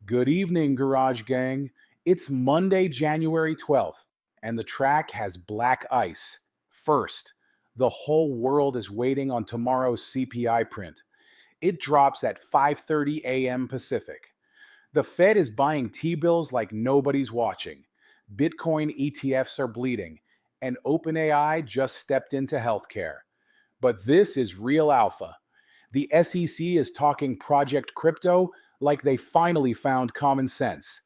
Good evening, Garage Gang. It's Monday, January 12th, and the track has black ice. First, the whole world is waiting on tomorrow's CPI print. It drops at 5:30 a.m. Pacific. The Fed is buying T-bills like nobody's watching. Bitcoin ETFs are bleeding, and OpenAI just stepped into healthcare. But this is real alpha. The SEC is talking Project Crypto like they finally found common sense.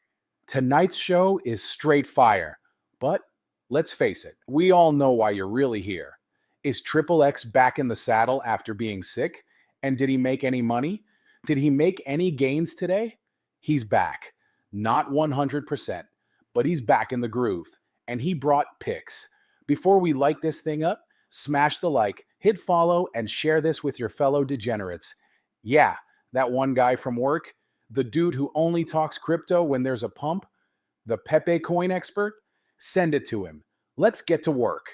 Tonight's show is straight fire. But let's face it, we all know why you're really here. Is Triple X back in the saddle after being sick? And did he make any money? Did he make any gains today? He's back. Not 100%, but he's back in the groove. And he brought picks. Before we light this thing up, smash the like, hit follow, and share this with your fellow degenerates. Yeah, that one guy from work, the dude who only talks crypto when there's a pump, the Pepe coin expert, send it to him. Let's get to work.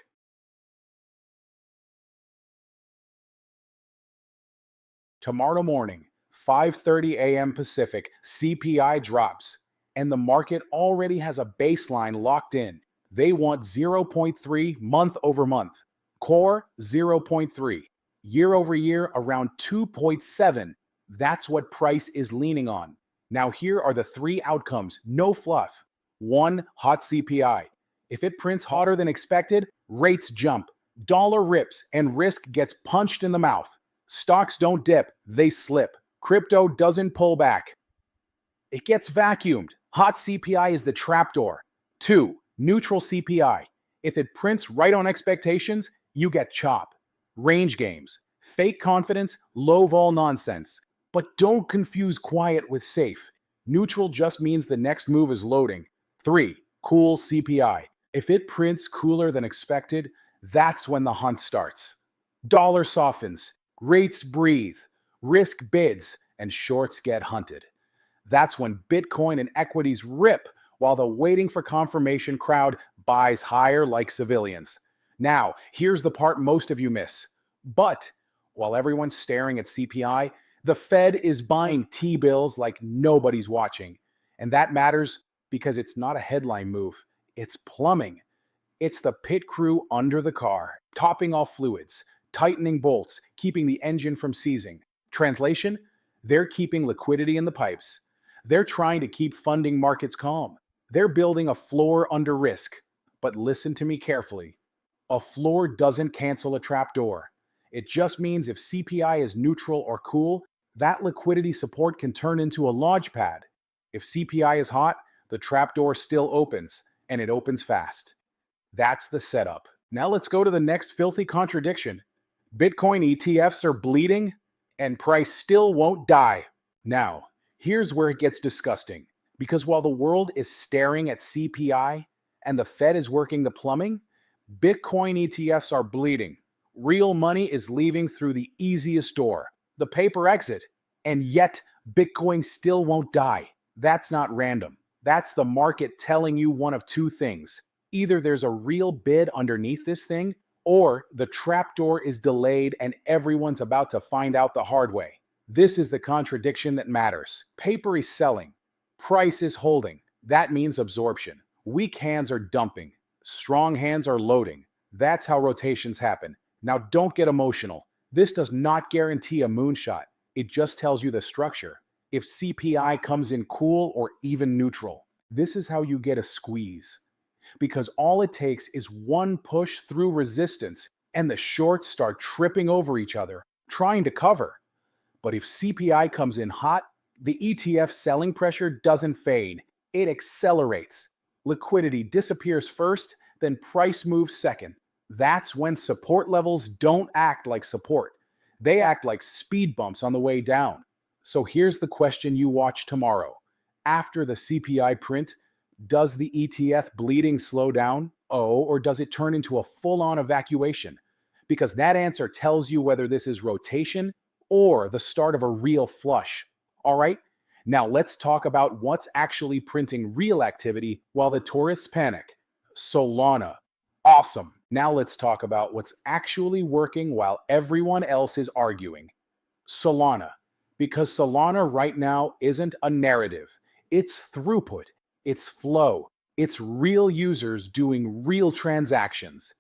Tomorrow morning, 5:30 a.m. Pacific, CPI drops, and the market already has a baseline locked in. They want 0.3 month over month. Core 0.3. Year over year around 2.7. That's what price is leaning on. Now here are the three outcomes, no fluff. 1. Hot CPI. If it prints hotter than expected, rates jump, dollar rips, and risk gets punched in the mouth. Stocks don't dip, they slip. Crypto doesn't pull back. It gets vacuumed. Hot CPI is the trapdoor. 2. Neutral CPI. If it prints right on expectations, you get chop. Range games. Fake confidence, low vol nonsense. But don't confuse quiet with safe. Neutral just means the next move is loading. 3. Cool CPI. If it prints cooler than expected, that's when the hunt starts. Dollar softens, rates breathe, risk bids, and shorts get hunted. That's when Bitcoin and equities rip while the waiting for confirmation crowd buys higher like civilians. Now, here's the part most of you miss. But while everyone's staring at CPI, the Fed is buying T-bills like nobody's watching. And that matters because it's not a headline move. It's plumbing. It's the pit crew under the car, topping off fluids, tightening bolts, keeping the engine from seizing. Translation? They're keeping liquidity in the pipes. They're trying to keep funding markets calm. They're building a floor under risk. But listen to me carefully. A floor doesn't cancel a trapdoor. It just means if CPI is neutral or cool, that liquidity support can turn into a launch pad. If CPI is hot, the trapdoor still opens, and it opens fast. That's the setup. Now let's go to the next filthy contradiction. Bitcoin ETFs are bleeding, and price still won't die. Now, here's where it gets disgusting. Because while the world is staring at CPI and the Fed is working the plumbing, Bitcoin ETFs are bleeding. Real money is leaving through the easiest door, the paper exit, and yet Bitcoin still won't die. That's not random. That's the market telling you one of two things. Either there's a real bid underneath this thing, or the trapdoor is delayed and everyone's about to find out the hard way. This is the contradiction that matters. Paper is selling. Price is holding. That means absorption. Weak hands are dumping. Strong hands are loading. That's how rotations happen. Now don't get emotional. This does not guarantee a moonshot. It just tells you the structure. If CPI comes in cool or even neutral, this is how you get a squeeze. Because all it takes is one push through resistance and the shorts start tripping over each other, trying to cover. But if CPI comes in hot, the ETF selling pressure doesn't fade. It accelerates. Liquidity disappears first, then price moves second. That's when support levels don't act like support. They act like speed bumps on the way down. So here's the question you watch tomorrow. After the CPI print, does the ETF bleeding slow down? Oh, or does it turn into a full-on evacuation? Because that answer tells you whether this is rotation or the start of a real flush. All right? Now let's talk about what's actually printing real activity while the tourists panic. Solana. Awesome. Now let's talk about what's actually working while everyone else is arguing. Solana. Because Solana right now isn't a narrative. It's throughput, it's flow, it's real users doing real transactions.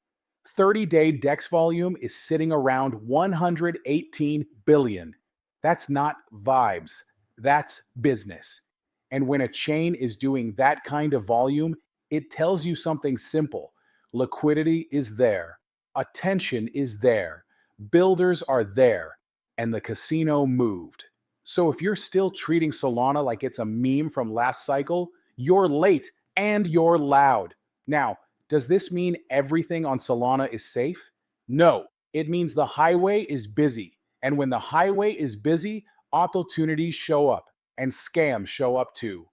30-day DEX volume is sitting around 118 billion. That's not vibes, that's business. And when a chain is doing that kind of volume, it tells you something simple. Liquidity is there, attention is there, builders are there, and the casino moved. So if you're still treating Solana like it's a meme from last cycle, you're late and you're loud. Now, does this mean everything on Solana is safe? No, it means the highway is busy. And when the highway is busy, opportunities show up and scams show up too.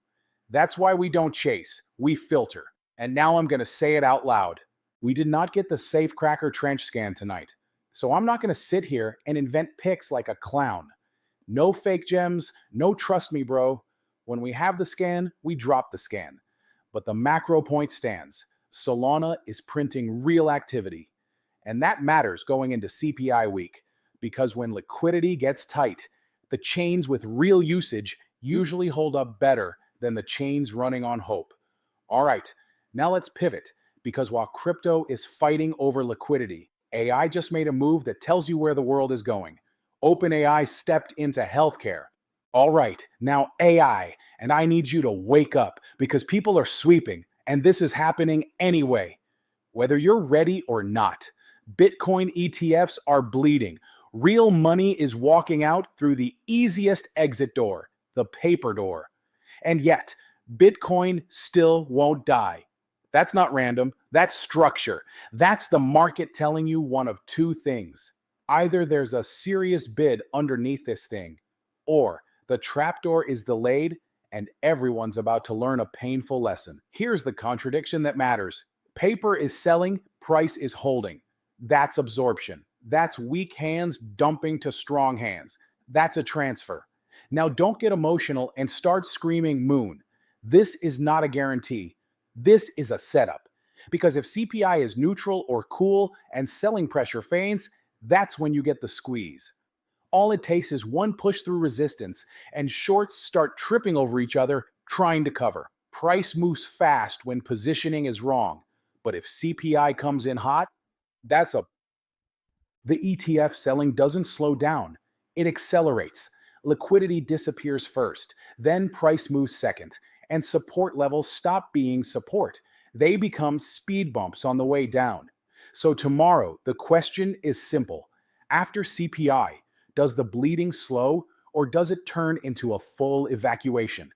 That's why we don't chase, we filter. And now I'm going to say it out loud. We did not get the Safecracker trench scan tonight. So I'm not going to sit here and invent picks like a clown. No fake gems, no trust me, bro. When we have the scan, we drop the scan. But the macro point stands. Solana is printing real activity. And that matters going into CPI week, because when liquidity gets tight, the chains with real usage usually hold up better than the chains running on hope. All right, now let's pivot, because while crypto is fighting over liquidity, AI just made a move that tells you where the world is going. OpenAI stepped into healthcare. All right, now AI, and I need you to wake up because people are sweeping, and this is happening anyway. Whether you're ready or not, Bitcoin ETFs are bleeding. Real money is walking out through the easiest exit door, the paper door. And yet, Bitcoin still won't die. That's not random, that's structure. That's the market telling you one of two things. Either there's a serious bid underneath this thing, or the trapdoor is delayed and everyone's about to learn a painful lesson. Here's the contradiction that matters. Paper is selling, price is holding. That's absorption. That's weak hands dumping to strong hands. That's a transfer. Now don't get emotional and start screaming moon. This is not a guarantee. This is a setup. Because if CPI is neutral or cool and selling pressure fades, that's when you get the squeeze. All it takes is one push through resistance, and shorts start tripping over each other, trying to cover. Price moves fast when positioning is wrong. But if CPI comes in hot, that's a the ETF selling doesn't slow down, it accelerates. Liquidity disappears first, then price moves second, and support levels stop being support. They become speed bumps on the way down. So tomorrow, the question is simple. After CPI, does the bleeding slow or does it turn into a full evacuation?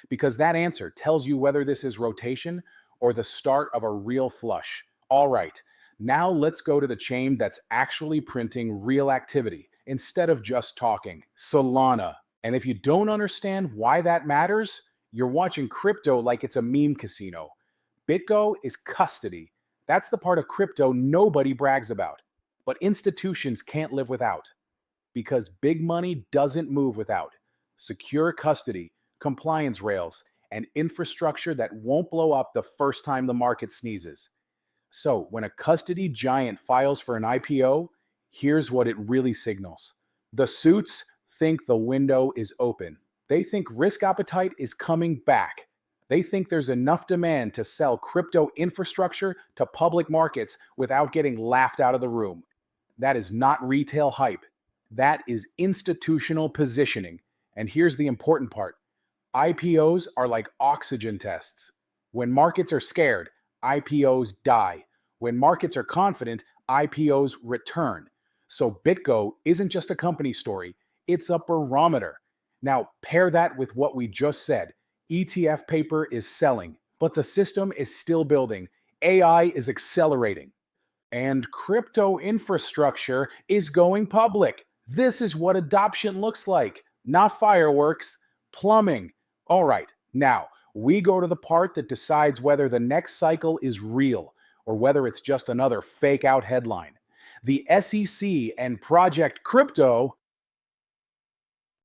Because that answer tells you whether this is rotation or the start of a real flush. All right, now let's go to the chain that's actually printing real activity instead of just talking, Solana. And if you don't understand why that matters, you're watching crypto like it's a meme casino. BitGo is custody. That's the part of crypto nobody brags about. But institutions can't live without, because big money doesn't move without secure custody, compliance rails, and infrastructure that won't blow up the first time the market sneezes. So when a custody giant files for an IPO, here's what it really signals. The suits think the window is open. They think risk appetite is coming back. They think there's enough demand to sell crypto infrastructure to public markets without getting laughed out of the room. That is not retail hype. That is institutional positioning. And here's the important part. IPOs are like oxygen tests. When markets are scared, IPOs die. When markets are confident, IPOs return. So BitGo isn't just a company story, it's a barometer. Now, pair that with what we just said. ETF paper is selling, but the system is still building. AI is accelerating. And crypto infrastructure is going public. This is what adoption looks like. Not fireworks, plumbing. All right, now we go to the part that decides whether the next cycle is real or whether it's just another fake out headline. The SEC and Project Crypto.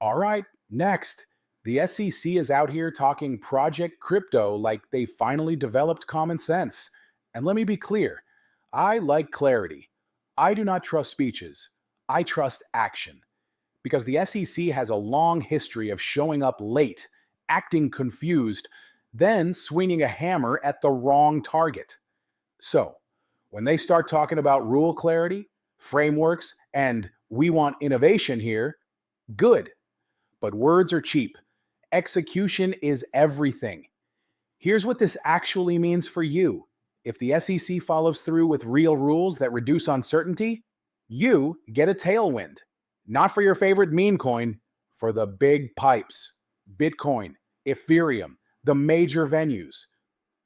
All right, next. The SEC is out here talking Project Crypto like they finally developed common sense. And let me be clear, I like clarity. I do not trust speeches. I trust action. Because the SEC has a long history of showing up late, acting confused, then swinging a hammer at the wrong target. So, when they start talking about rule clarity, frameworks, and we want innovation here, good. But words are cheap. Execution is everything. Here's what this actually means for you. If the SEC follows through with real rules that reduce uncertainty, you get a tailwind. Not for your favorite meme coin, for the big pipes. Bitcoin, Ethereum, the major venues,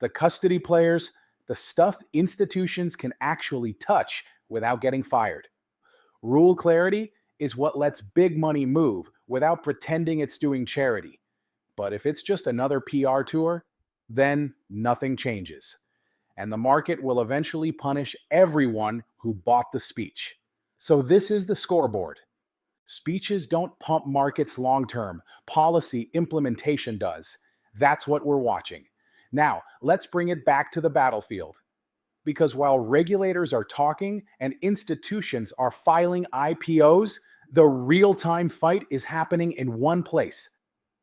the custody players, the stuff institutions can actually touch without getting fired. Rule clarity is what lets big money move without pretending it's doing charity. But if it's just another PR tour, then nothing changes. And the market will eventually punish everyone who bought the speech. So this is the scoreboard. Speeches don't pump markets long term. Policy implementation does. That's what we're watching. Now, let's bring it back to the battlefield. Because while regulators are talking and institutions are filing IPOs, the real-time fight is happening in one place: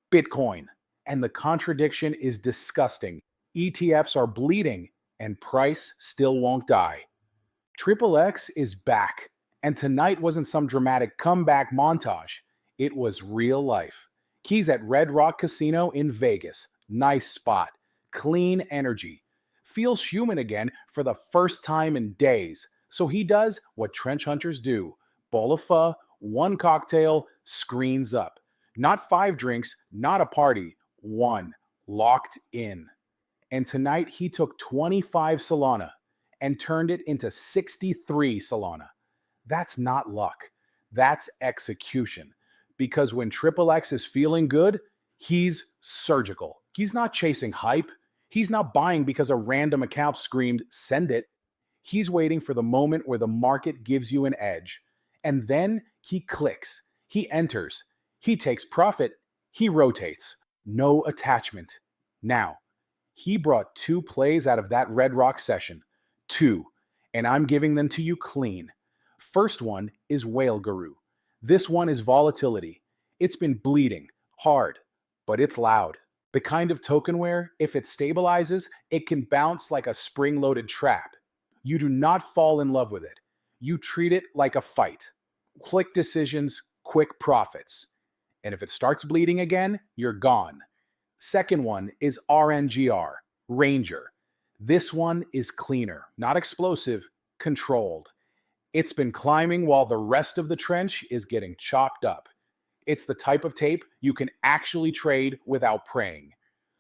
Bitcoin. And the contradiction is disgusting. ETFs are bleeding and price still won't die. Triple X is back. And tonight wasn't some dramatic comeback montage. It was real life. Keys at Red Rock Casino in Vegas. Nice spot. Clean energy. Feels human again for the first time in days. So he does what trench hunters do. Bowl of pho, one cocktail, screens up. Not 5 drinks, not a party. One. Locked in. And tonight he took 25 Solana and turned it into 63 Solana. That's not luck. That's execution. Because when Triple X is feeling good, he's surgical. He's not chasing hype. He's not buying because a random account screamed, "Send it." He's waiting for the moment where the market gives you an edge. And then he clicks. He enters. He takes profit. He rotates. No attachment. Now, he brought 2 plays out of that Red Rock session. 2. And I'm giving them to you clean. First one is Whale Guru. This one is volatility. It's been bleeding hard, but it's loud. The kind of token where, if it stabilizes, it can bounce like a spring-loaded trap. You do not fall in love with it. You treat it like a fight. Quick decisions, quick profits. And if it starts bleeding again, you're gone. Second one is RNGR, Ranger. This one is cleaner, not explosive, controlled. It's been climbing while the rest of the trench is getting chopped up. It's the type of tape you can actually trade without praying.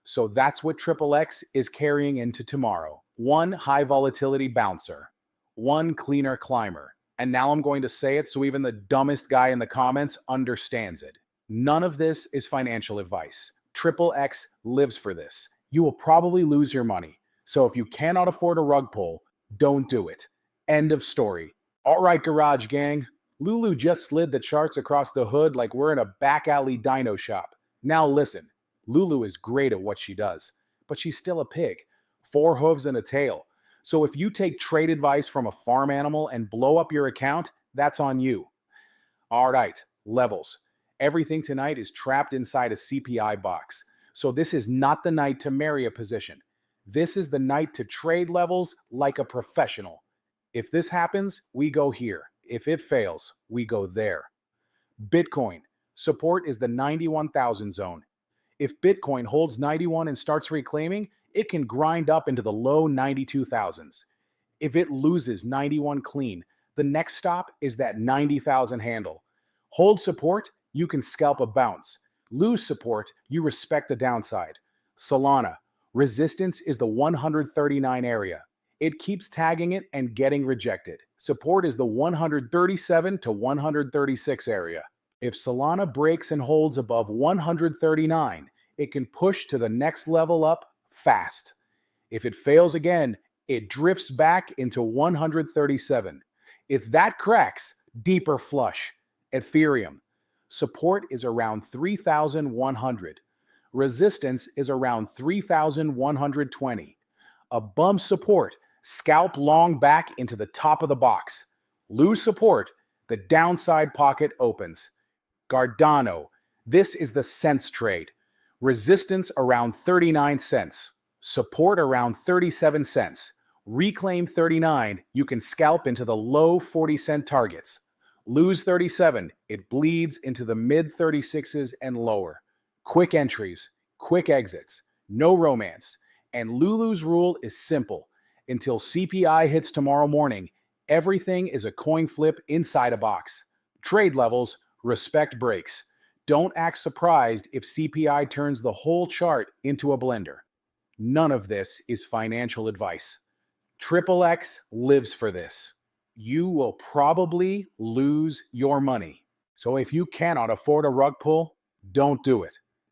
So that's what Triple X is carrying into tomorrow. One high volatility bouncer. One cleaner climber. And now I'm going to say it so even the dumbest guy in the comments understands it. None of this is financial advice. Triple X lives for this. You will probably lose your money. So if you cannot afford a rug pull, don't do it. End of story. All right, Garage Gang. Lulu just slid the charts across the hood like we're in a back alley dino shop. Now listen, Lulu is great at what she does, but she's still a pig. 4 hooves and a tail. So if you take trade advice from a farm animal and blow up your account, that's on you. All right, levels. Everything tonight is trapped inside a CPI box. So this is not the night to marry a position. This is the night to trade levels like a professional. If this happens, we go here. If it fails, we go there. Bitcoin. Support is the 91,000 zone. If Bitcoin holds 91 and starts reclaiming, it can grind up into the low 92,000s. If it loses 91 clean, the next stop is that 90,000 handle. Hold support, you can scalp a bounce. Lose support, you respect the downside. Solana. Resistance is the 139 area. It keeps tagging it and getting rejected. Support is the 137 to 136 area. If Solana breaks and holds above 139, it can push to the next level up fast. If it fails again, it drifts back into 137. If that cracks, deeper flush. Ethereum. Support is around 3,100. Resistance is around 3,120. Above support, scalp long back into the top of the box. Lose support, the downside pocket opens. Cardano. This is the sense trade. Resistance around 39 cents. Support around 37 cents. Reclaim 39, you can scalp into the low 40-cent targets. Lose 37, it bleeds into the mid 36s and lower. Quick entries, quick exits, no romance. And Lulu's rule is simple. Until CPI hits tomorrow morning, everything is a coin flip inside a box. Trade levels, respect breaks. Don't act surprised if CPI turns the whole chart into a blender. None of this is financial advice. Triple X lives for this. You will probably lose your money. So if you cannot afford a rug pull, don't do it.